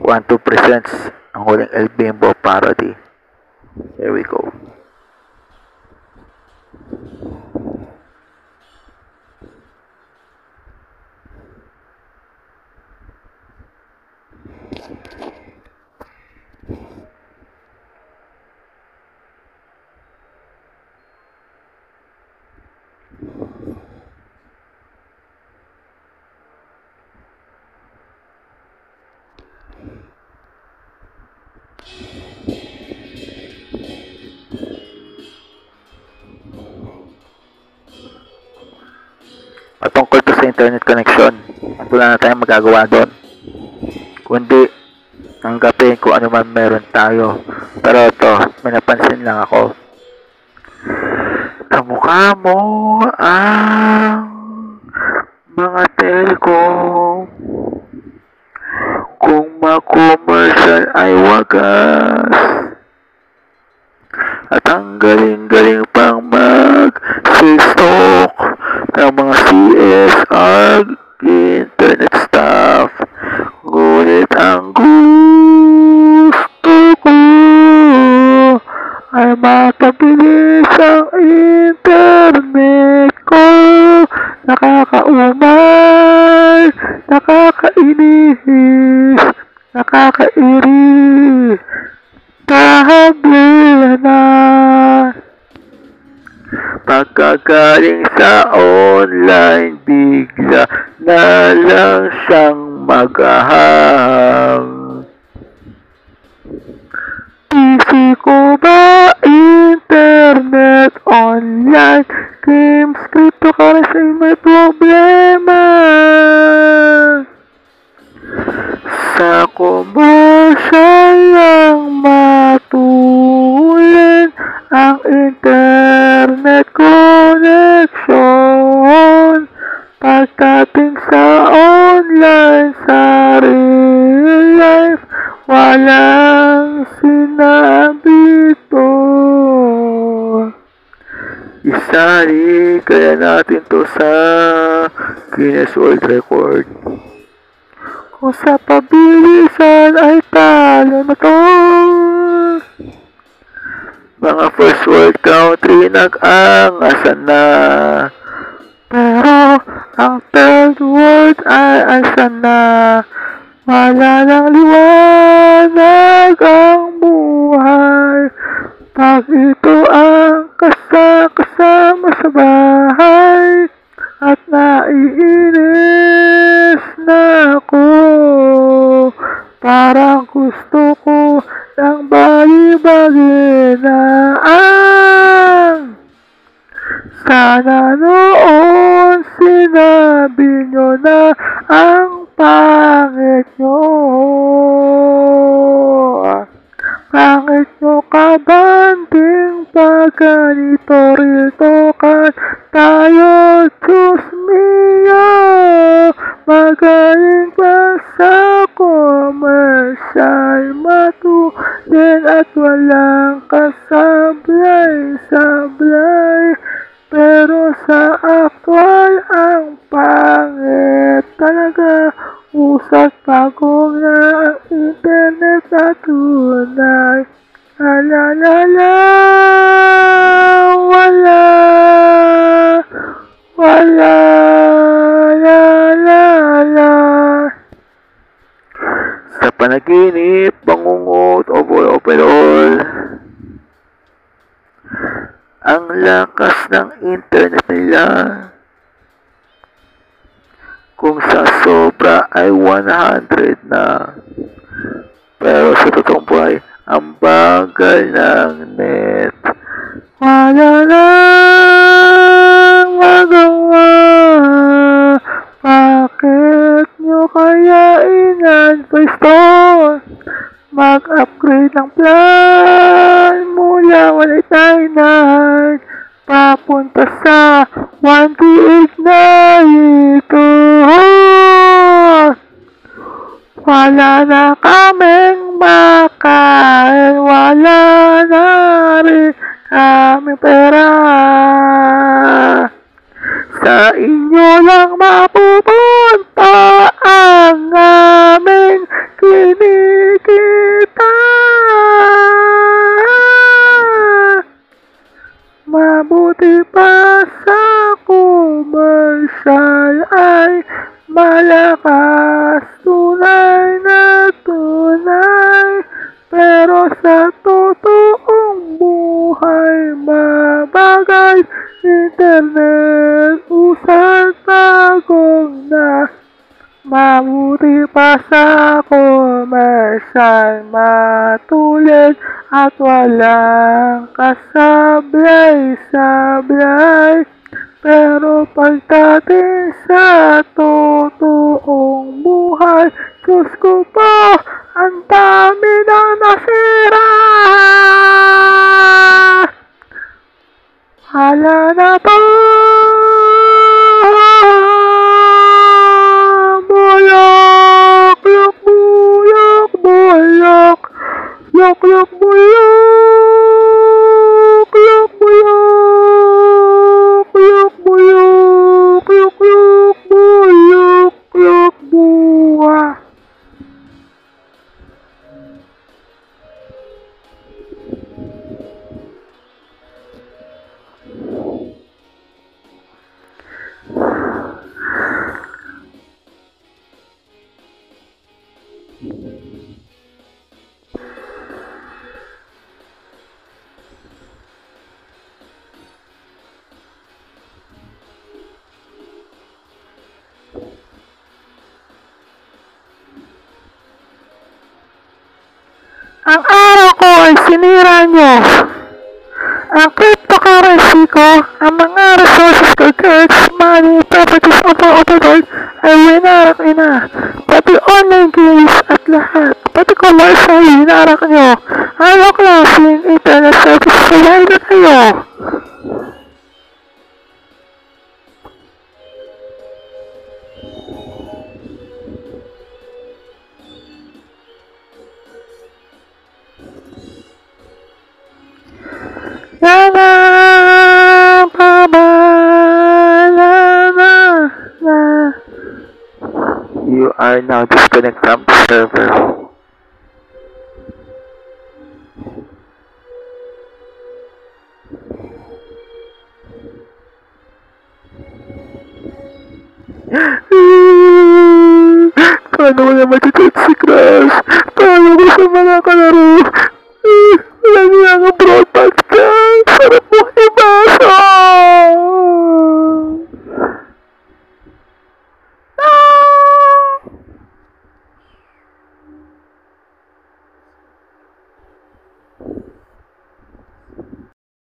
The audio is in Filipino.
12 presents ang huling El Bimbo parody. Here we go. Patungkol to sa internet connection, wala na tayong magagawa doon, kundi tanggapin kung ano man meron tayo. Pero ito, may napansin lang ako. Kamukha mo ang mga telco, kung ma-commercial ay wagas, at ang galing-galing pang mag-stock ng mga CSR internet staff. Ngunit ang gusto ko ay mapabilis ang internet ko. Nakakaumay, nakakainis, nakakairi, tahabil na. Pagkagaling sa online, bigla na lang siyang maghahang. PC ko ba internet, online, games, cryptocurrency, may problema? Sa commercial lang matulin ang internet connection. Pagdating sa online, sa real life, walang sinabi to. Isali kaya natin to sa Guinness World Record. Kung sa pabilisan ay talo na to. Mga first world country nag-angasan na, pero ang third world ay asan na. Wala nang liwanag ang buhay pag ito ang kasama sa bahay. At naiinis na ako, parang gusto ko ng bali-bali na sana noon sinabi nyo na ang pangit nyo. Pangit nyo kabanding pag ganito rito kan tayo, Diyos mio. Magaling pa sa commercial, matulin at walang kasablay-sablay. Pero sa actual ang pangit talaga. Usat pagong na ang internet na tunay. Alalala, wala, la. Sa panaginip, bangungot, overall, ang lakas ng internet nila. Kung sa sobra ay 100 na. Pero sa totoong buhay, ang bagal ng net. Wala nang magawa. Bakit nyo kaya in-advise mag-upgrade ng plan mula 199 papunta sa 128 na ito. Wala na kaming makain, wala na rin kami pera. Sa inyo lang mapupunta ang aming kinig. lakas, tunay na tunay. Pero sa totoong buhay, mabagay, internet, usad tagong na. Mabuti pa sa komersal, matulid at walang kasablay-sablay. Pero pagdating sa totoong buhay, Diyos ko po, ang dami na nasira. Hala na po, bulok, luk, bulok, bulok, luk, luk, bulok, luk, bulok, luk, bulok, luk, luk, bulok, luk, buwa. Ang araw ko ay sinira nyo. Ang cryptocurrency ko, ang mga resources ko, goods, money, properties, overboard, ay winarak na. Pati online games at lahat. Pati commerce ay winarak nyo. Ano klaseng internet service provider kayo? You are now disconnected from the server. Paano mo na matitid si Crash?